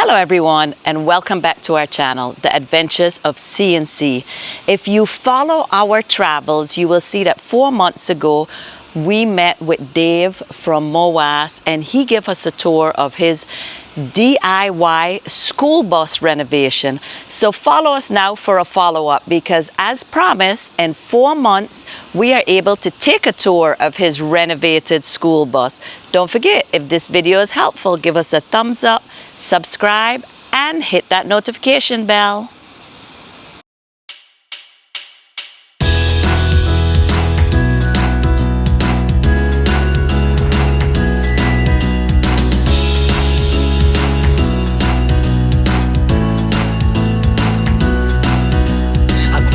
Hello everyone, and welcome back to our channel, The Adventures of C&C. If you follow our travels, you will see that 4 months ago we met with Dave from MOAS, and he gave us a tour of his DIY school bus renovation. So follow us now for a follow-up, because as promised, in 4 months we are able to take a tour of his renovated school bus. Don't forget, if this video is helpful, give us a thumbs up, subscribe, and hit that notification bell.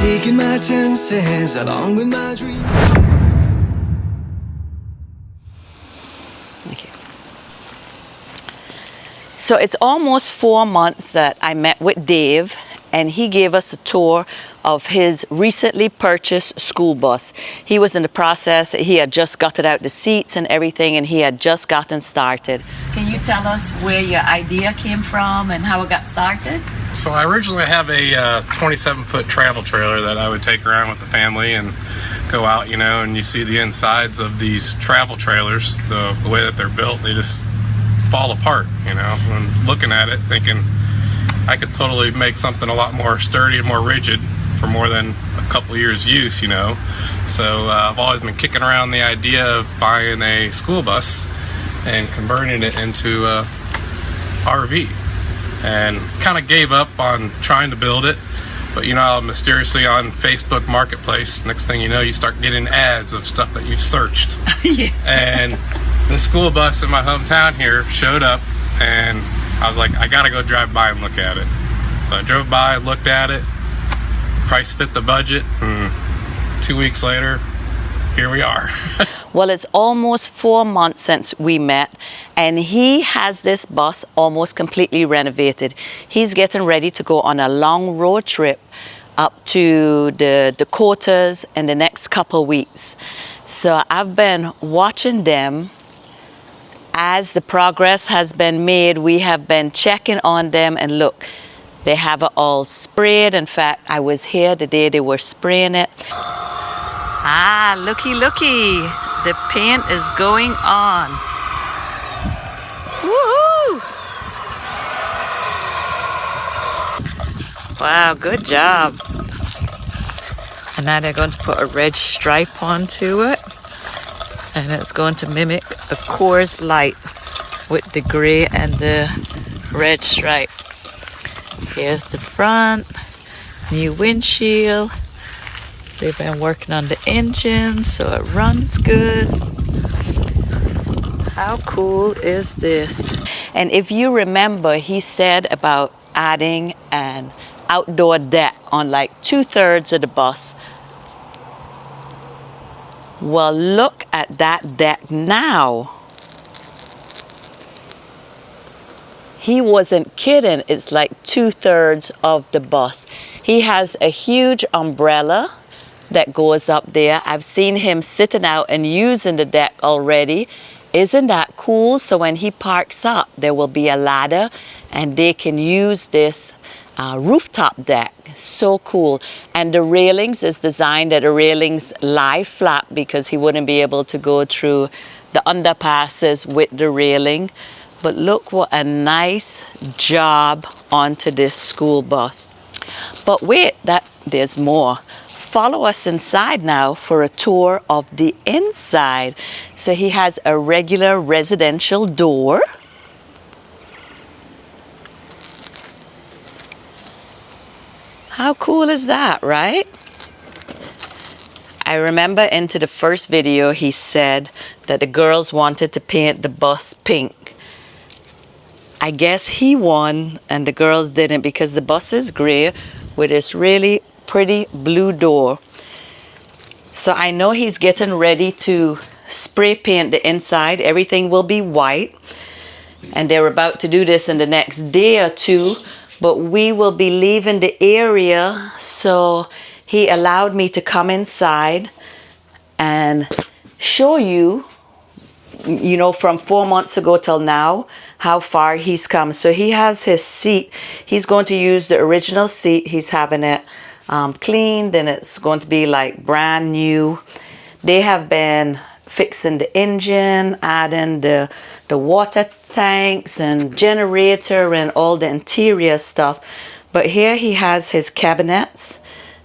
Taking my chances along with my dream. Okay. So it's almost 4 months that I met with Dave, and he gave us a tour of his recently purchased school bus. He was in the process, he had just gutted out the seats and everything, and he had just gotten started. Can you tell us where your idea came from and how it got started? So I originally have a 27-foot travel trailer that I would take around with the family and go out, you know, and you see the insides of these travel trailers, the way that they're built, they just fall apart, you know. And looking at it, thinking I could totally make something a lot more sturdy and more rigid for more than a couple of years use, you know. So I've always been kicking around the idea of buying a school bus and converting it into a RV. And kind of gave up on trying to build it, but you know, mysteriously on Facebook Marketplace, next thing you know, you start getting ads of stuff that you've searched. Yeah. And the school bus in my hometown here showed up, and I was like, I gotta go drive by and look at it. So I drove by, looked at it, price fit the budget, and 2 weeks later, here we are. Well, it's almost 4 months since we met, and he has this bus almost completely renovated. He's getting ready to go on a long road trip up to the Dakotas in the next couple weeks. So I've been watching them as the progress has been made. We have been checking on them, and look, they have it all sprayed. In fact, I was here the day they were spraying it. Ah, looky. The paint is going on. Woohoo! Wow, good job. And now they're going to put a red stripe onto it. And it's going to mimic a Coors Light with the gray and the red stripe. Here's the front, new windshield. They've been working on the engine so it runs good. How cool is this? And if you remember, he said about adding an outdoor deck on like 2/3 of the bus. Well, look at that deck now. He wasn't kidding. It's like 2/3 of the bus. He has a huge umbrella that goes up there. I've seen him sitting out and using the deck already. Isn't that cool? So when he parks up, there will be a ladder and they can use this rooftop deck. So cool. And the railings is designed that the railings lie flat because he wouldn't be able to go through the underpasses with the railing. But look what a nice job onto this school bus. But wait, there's more. Follow us inside now for a tour of the inside. So he has a regular residential door. How cool is that, right? I remember into the first video he said that the girls wanted to paint the bus pink. I guess he won and the girls didn't, because the bus is gray with this really pretty blue door. So I know he's getting ready to spray paint the inside. Everything will be white, and they're about to do this in the next day or two, but we will be leaving the area, so he allowed me to come inside and show you, you know, from 4 months ago till now, how far he's come. So he has his seat. He's going to use the original seat. He's having it cleaned, and it's going to be like brand new. They have been fixing the engine, adding the water tanks and generator and all the interior stuff. But here he has his cabinets.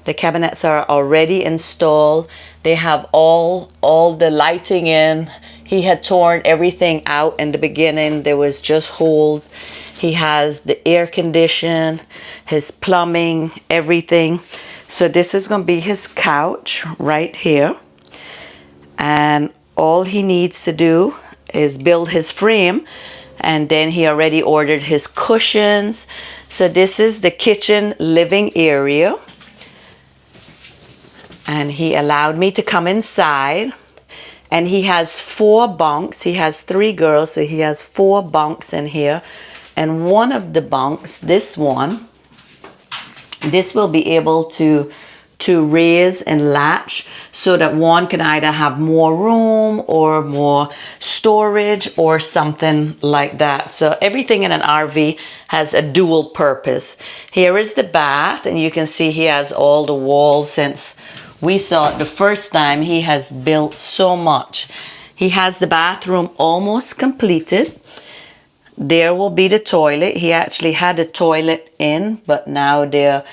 The cabinets are already installed. They have all the lighting in. He had torn everything out in the beginning. There was just holes. He has the air condition, his plumbing, everything. So this is going to be his couch right here. And all he needs to do is build his frame, and then he already ordered his cushions. So this is the kitchen living area, and he allowed me to come inside. And he has 4 bunks. He has 3 girls, so he has 4 bunks in here. And one of the bunks, this one, this will be able to raise and latch, so that one can either have more room or more storage or something like that. So everything in an RV has a dual purpose. Here is the bath, and you can see he has all the walls. Since we saw it the first time, he has built so much. He has the bathroom almost completed. There will be the toilet. He actually had a toilet in, but now they're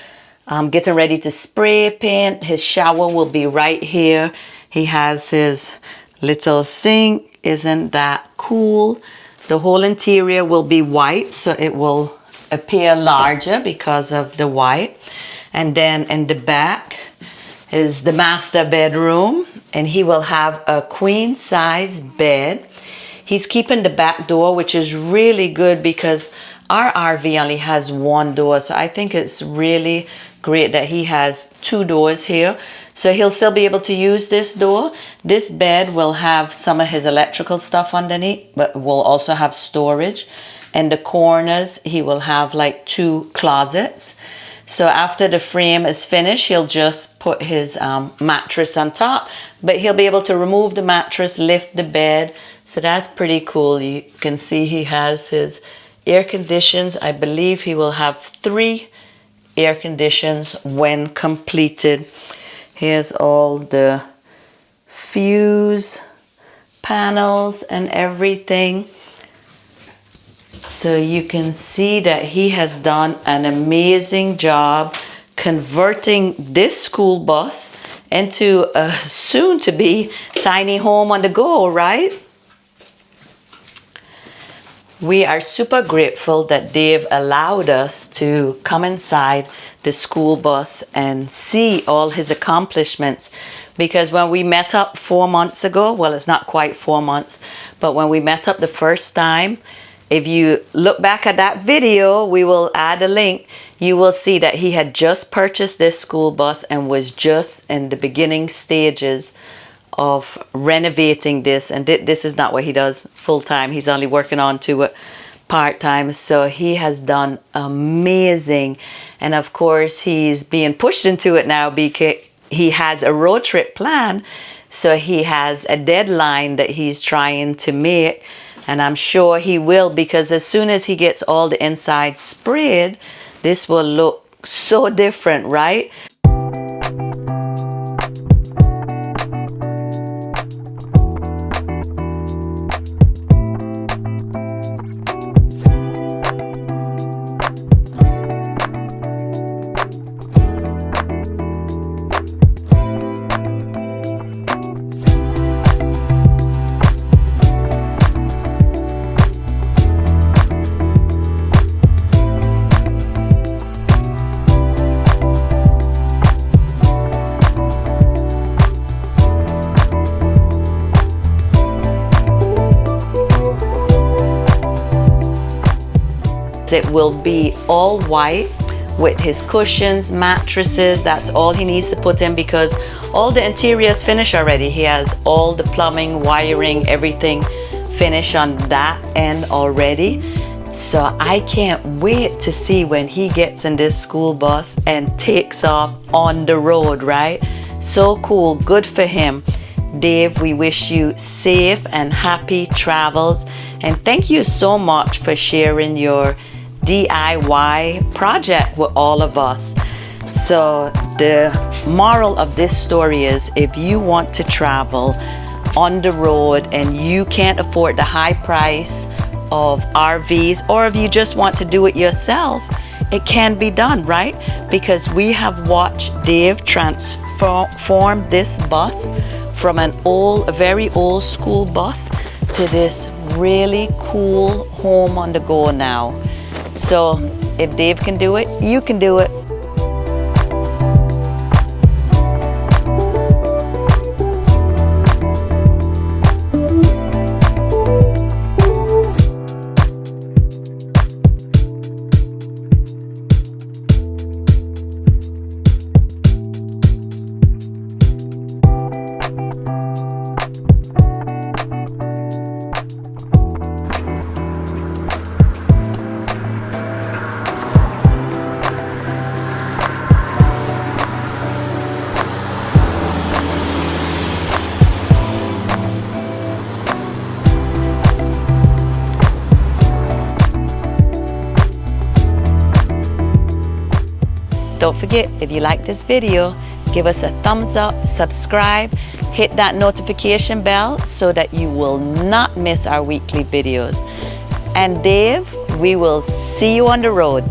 getting ready to spray paint. His shower will be right here. He has his little sink. Isn't that cool? The whole interior will be white, so it will appear larger because of the white. And then in the back is the master bedroom, and he will have a queen size bed. He's keeping the back door, which is really good because our RV only has 1 door. So I think it's really great that he has 2 doors here. So he'll still be able to use this door. This bed will have some of his electrical stuff underneath, but will also have storage. In the corners, he will have like 2 closets. So after the frame is finished, he'll just put his mattress on top, but he'll be able to remove the mattress, lift the bed. So that's pretty cool. You can see he has his air conditions. I believe he will have 3 air conditions when completed. Here's all the fuse panels and everything. So you can see that he has done an amazing job converting this school bus into a soon-to-be tiny home on the go, right? We are super grateful that Dave allowed us to come inside the school bus and see all his accomplishments. Because when we met up 4 months ago, well, it's not quite 4 months, but when we met up the first time, if you look back at that video, we will add a link, you will see that he had just purchased this school bus and was just in the beginning stages of renovating this. And this is not what he does full-time. He's only working on to it part-time. So he has done amazing. And of course, he's being pushed into it now because he has a road trip plan. So he has a deadline that he's trying to make. And I'm sure he will, because as soon as he gets all the inside sprayed, this will look so different, right? It will be all white with his cushions, mattresses. That's all he needs to put in because all the interior is finished already. He has all the plumbing, wiring, everything finished on that end already. So I can't wait to see when he gets in this school bus and takes off on the road, right? So cool, good for him. Dave, we wish you safe and happy travels. And thank you so much for sharing your DIY project with all of us. So the moral of this story is, if you want to travel on the road and you can't afford the high price of RVs, or if you just want to do it yourself, it can be done, right? Because we have watched Dave transform this bus from a very old school bus to this really cool home on the go now. So if Dave can do it, you can do it. Don't forget, if you like this video, give us a thumbs up, subscribe, hit that notification bell so that you will not miss our weekly videos. And Dave, we will see you on the road.